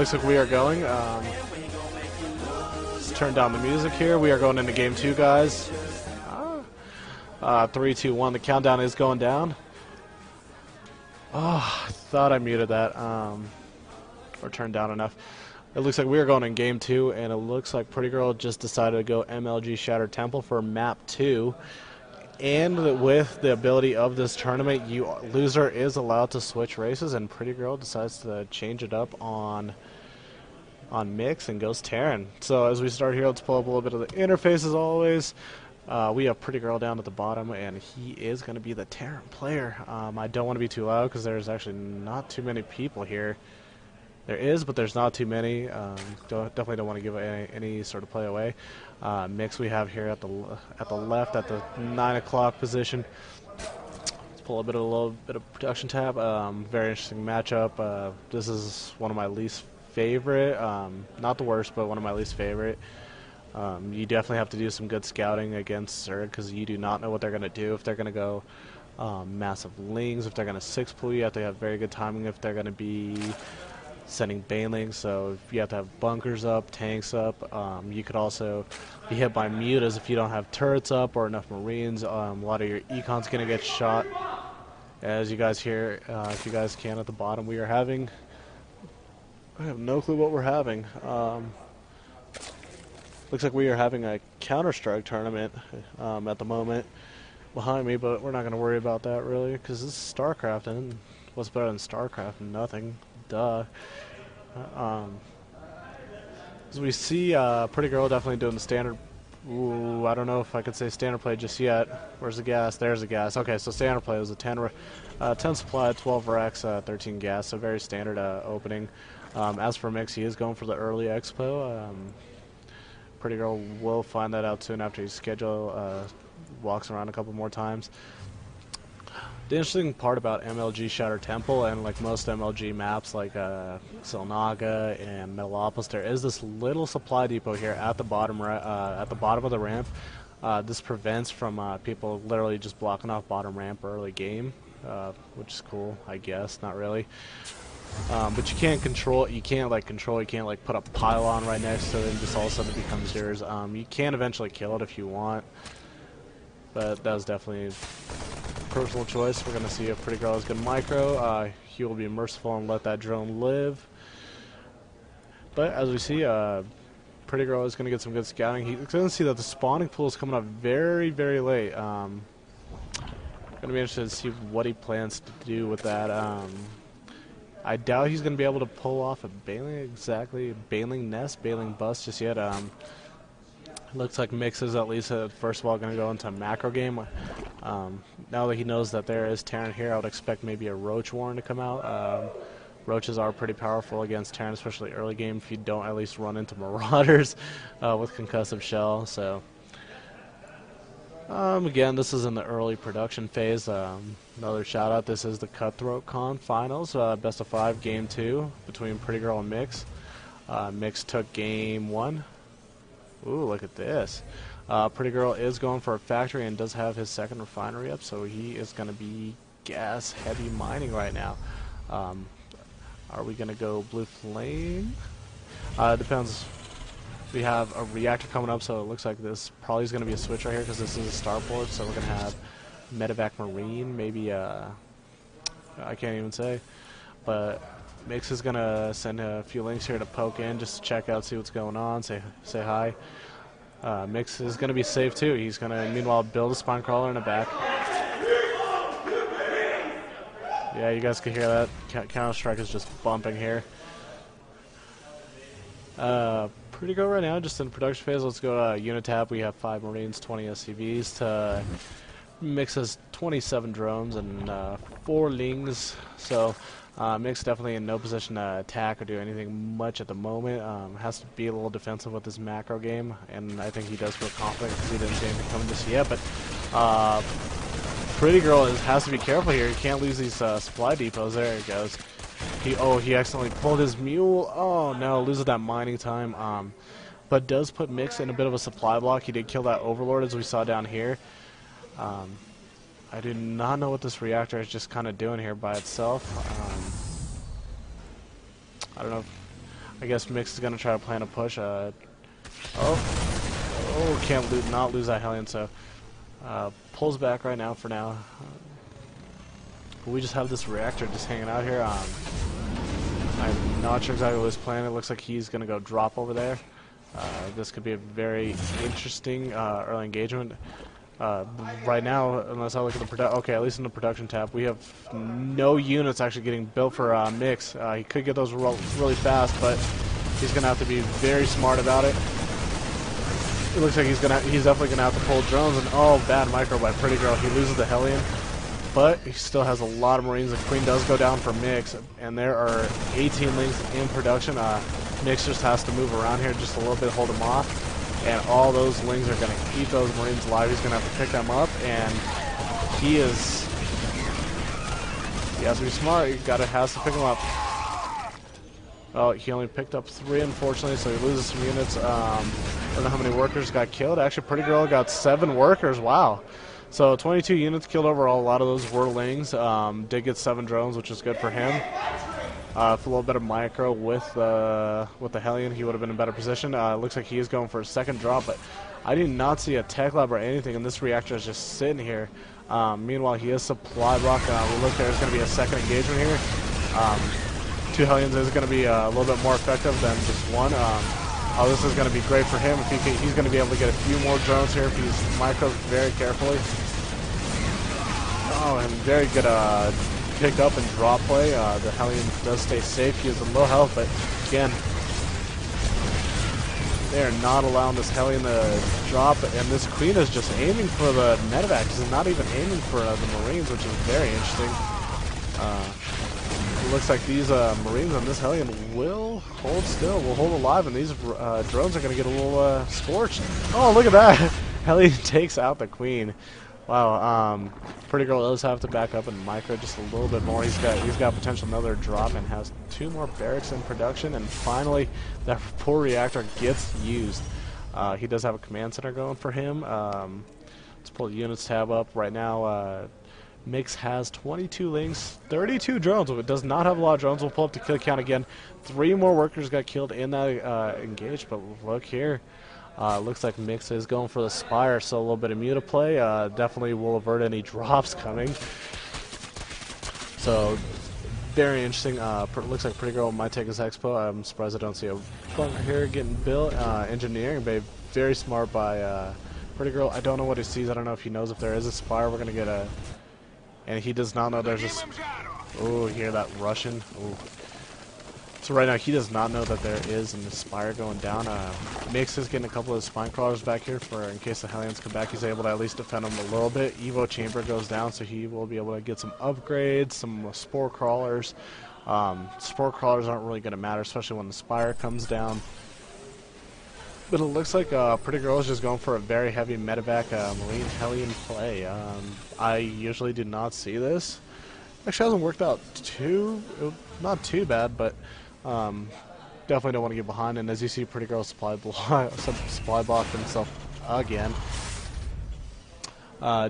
looks like we are going. Let's turn down the music here. We are going into game 2, guys. 3, 2, 1. The countdown is going down. Oh, I thought I muted that. Or turned down enough. It looks like we are going in game 2, and it looks like PrettyGirl just decided to go MLG Shattered Temple for map 2. And with the ability of this tournament, loser is allowed to switch races, and PrettyGirl decides to change it up on MiX and goes Terran. So as we start here, let's pull up a little bit of the interface as always. We have PrettyGirl down at the bottom, and he is going to be the Terran player. I don't want to be too loud because there's actually not too many people here. There is, but there's not too many. Definitely don't want to give any sort of play away. MiX we have here at the left at the 9 o'clock position. Let's pull a little bit of production tab. Very interesting matchup. This is one of my least favorite. Not the worst, but one of my least favorite. You definitely have to do some good scouting against Zerg because you do not know what they're going to do. If they're going to go massive lings, if they're going to 6-pool, you have to have very good timing. If they're going to be sending banelings, so you have to have bunkers up, tanks up. You could also be hit by mutas if you don't have turrets up or enough marines. A lot of your econ's going to get shot. As you guys hear, if you guys can at the bottom, we are having... I have no clue what we're having. Looks like we are having a Counter-Strike tournament at the moment behind me, but we're not going to worry about that really because this is StarCraft, and what's better than StarCraft? Nothing. Duh. As we see, PrettyGirl definitely doing the standard. Ooh, I don't know if I could say standard play just yet. Where's the gas? There's the gas. Okay, so standard play was a 10 supply, 12 Rex, 13 gas, so very standard opening. As for MiX, he is going for the early expo. PrettyGirl will find that out soon after his schedule walks around a couple more times. The interesting part about MLG Shattered Temple and like most MLG maps like Silnaga and Metalopolis, there is this little supply depot here at the bottom of the ramp. This prevents from people literally just blocking off bottom ramp early game, which is cool, I guess. Not really. But you can't control it. You can't like put a pylon right next to it and just all of a sudden it becomes yours. You can eventually kill it if you want, but that was definitely personal choice. We're going to see if PrettyGirl is going to micro. He will be merciful and let that drone live. But as we see, PrettyGirl is going to get some good scouting. He's going to see that the spawning pool is coming up very, very late. Going to be interested to see what he plans to do with that. I doubt he's going to be able to pull off a baneling nest, baneling bust just yet. Looks like MiX is at least first of all going to go into a macro game. Now that he knows that there is Terran here, I would expect maybe a Roach Warren to come out. Roaches are pretty powerful against Terran, especially early game if you don't at least run into Marauders with concussive shell. So again, this is in the early production phase. Another shout out, this is the Cutthroat Con finals, best of 5 game 2 between PrettyGirl and MiX. MiX took game 1. Ooh, look at this. PrettyGirl is going for a factory and does have his second refinery up, so he is going to be gas heavy mining right now. Are we going to go blue flame? Depends. We have a reactor coming up, so it looks like this probably is going to be a switch right here because this is a starport, so we're going to have medevac marine, maybe I can't even say, but MiX is going to send a few links here to poke in just to check out, see what's going on, say hi. MiX is going to be safe too. He's going to meanwhile build a spine crawler in the back. Yeah, you guys can hear that. Counter-Strike is just bumping here. PrettyGirl right now, just in production phase. Let's go to Unitab. We have 5 Marines, 20 SCVs. To MiX has 27 drones and 4 lings. So MiX definitely in no position to attack or do anything much at the moment. Has to be a little defensive with this macro game, and I think he does feel confident because he didn't see anything coming just yet. But PrettyGirl has to be careful here. He can't lose these supply depots. There he goes. He accidentally pulled his mule. Oh no, loses that mining time. But does put MiX in a bit of a supply block. He did kill that Overlord as we saw down here. I do not know what this reactor is just kind of doing here by itself. I don't know. I guess MiX is going to try to plan a push. Can't not lose that Hellion, so pulls back right now for now. But we just have this reactor just hanging out here. I'm not sure exactly what his plan. It looks like he's going to go drop over there. This could be a very interesting early engagement. Right now, unless I look at the at least in the production tab, we have no units actually getting built for MiX. He could get those really fast, but he's going to have to be very smart about it. It looks like he's definitely going to have to pull drones, and bad micro by PrettyGirl. He loses the Hellion, but he still has a lot of Marines. The Queen does go down for MiX, and there are 18 links in production. MiX just has to move around here just a little bit, hold them off. And all those lings are going to keep those Marines alive. He's going to have to pick them up, and he has to be smart. Has to pick them up. Oh, he only picked up 3, unfortunately, so he loses some units. I don't know how many workers got killed. Actually, PrettyGirl got 7 workers. Wow. So 22 units killed overall. A lot of those were lings. Did get 7 drones, which is good for him. For a little bit of micro with the Hellion, he would have been in a better position. Looks like he is going for a second drop, but I do not see a tech lab or anything, and this reactor is just sitting here. Meanwhile, he is supply block. We look, there's going to be a second engagement here. 2 Hellions is going to be a little bit more effective than just 1. This is going to be great for him. If he's going to be able to get a few more drones here if he's micros very carefully. And very good pick up and drop play. The Hellion does stay safe. He is in low health, but again, they are not allowing this Hellion to drop, and this Queen is just aiming for the medevac. She's not even aiming for the Marines, which is very interesting. It looks like these Marines on this Hellion will hold still, will hold alive, and these drones are going to get a little scorched. Oh, look at that! Hellion takes out the Queen. Wow, PrettyGirl does have to back up and micro just a little bit more. He's got potential another drop and has 2 more barracks in production, and finally that poor reactor gets used. He does have a command center going for him. Let's pull the units tab up right now. MiX has 22 links, 32 drones. It does not have a lot of drones. We'll pull up the kill count again. 3 more workers got killed in that engage, but look here. Looks like MiX is going for the Spire, so a little bit of muta play. Definitely will avert any drops coming. So, very interesting. Looks like PrettyGirl might take his expo. I'm surprised I don't see a bunker here getting built. Engineering bay, very smart by PrettyGirl. I don't know what he sees. I don't know if he knows if there is a Spire. We're going to get a... And he does not know there's a... Oh, hear that Russian? Ooh. So right now he does not know that there is an Spire going down. MiX is getting a couple of spine crawlers back here for in case the Hellions come back. He's able to at least defend them a little bit. Evo chamber goes down, so he will be able to get some upgrades, some spore crawlers. Spore crawlers aren't really going to matter, especially when the Spire comes down. But it looks like PrettyGirl is just going for a very heavy medevac Marine Hellion play. I usually do not see this. Actually hasn't worked out not too bad, but definitely don't want to get behind. And as you see, PrettyGirl supply blocked himself again.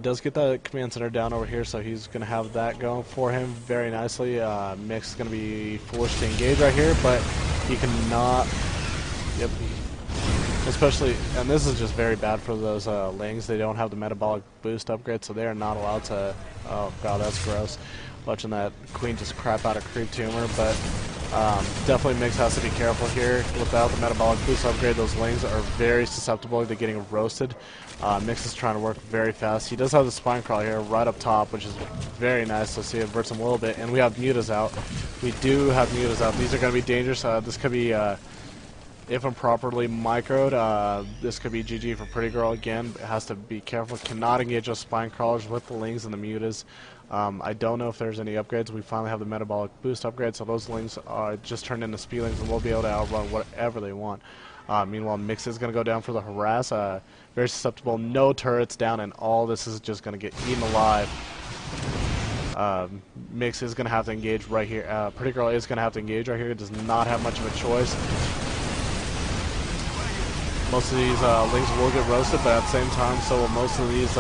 Does get the command center down over here, so he's going to have that going for him very nicely. MiX is going to be forced to engage right here, but he cannot. Yep. Especially, and this is just very bad for those lings. They don't have the metabolic boost upgrade, so they are not allowed to. Oh god, that's gross. Watching that Queen just crap out a creep tumor, but definitely MiX has to be careful here. Without the metabolic boost upgrade, those lings are very susceptible to getting roasted. MiX is trying to work very fast. He does have the spine crawl here right up top, which is very nice. So see, it averts him a little bit, and we have mutas out. We do have mutas out. These are going to be dangerous. This could be. If improperly microed, this could be GG for PrettyGirl again. It has to be careful. Cannot engage those spine crawlers with the lings and the mutas. I don't know if there's any upgrades. We finally have the metabolic boost upgrade, so those lings are just turned into speedlings, and we'll be able to outrun whatever they want. Meanwhile, MiX is going to go down for the harass. Very susceptible. No turrets down, and all this is just going to get eaten alive. MiX is going to have to engage right here. PrettyGirl is going to have to engage right here. Does not have much of a choice. Most of these lings will get roasted, but at the same time, so will most of these.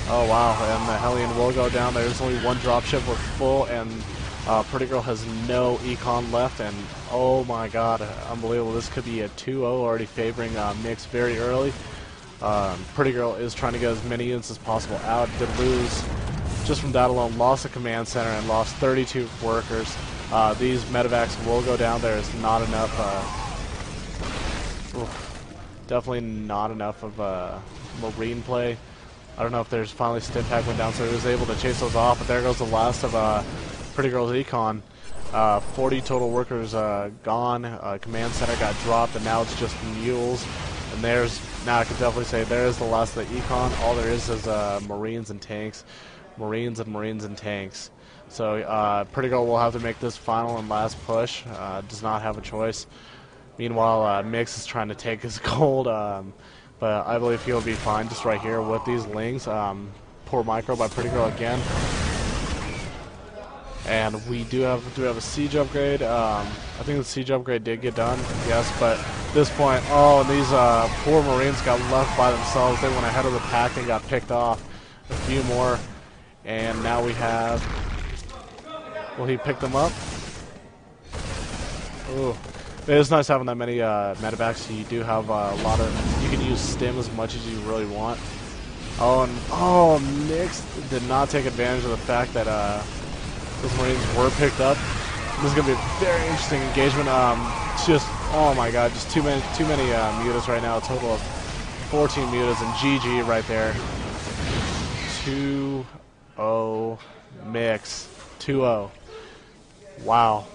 Oh wow! And the Hellion will go down. There's only one dropship. We're full, and Pretty Girl has no econ left, and oh my god, unbelievable. This could be a 2-0, already favoring MiX very early. Pretty Girl is trying to get as many units as possible out. Did lose, just from that alone, lost the command center and lost 32 workers. These medevacs will go down. There is not enough, definitely not enough of marine play. I don't know if there's finally Stimpak went down, so he was able to chase those off, but there goes the last of Pretty Girl's econ. 40 total workers gone. Command center got dropped, and now it's just mules. And now I can definitely say there is the last of the econ. All there is marines and tanks. Marines and tanks. So Pretty Girl will have to make this final and last push. Does not have a choice. Meanwhile, MiX is trying to take his gold, but I believe he'll be fine just right here with these lings. Poor micro by Pretty Girl again. And we do have a siege upgrade. I think the siege upgrade did get done, yes, but at this point, oh, and these poor Marines got left by themselves. They went ahead of the pack and got picked off. A few more, and now we have, will he pick them up? Ooh. It is nice having that many medevacs, so you do have a lot of, you can use stim as much as you really want. Oh, and MiX did not take advantage of the fact that those Marines were picked up. This is going to be a very interesting engagement. Just, oh my god, just too many mutas right now. A total of 14 mutas, and GG right there. 2-0 MiX. 2-0. Wow.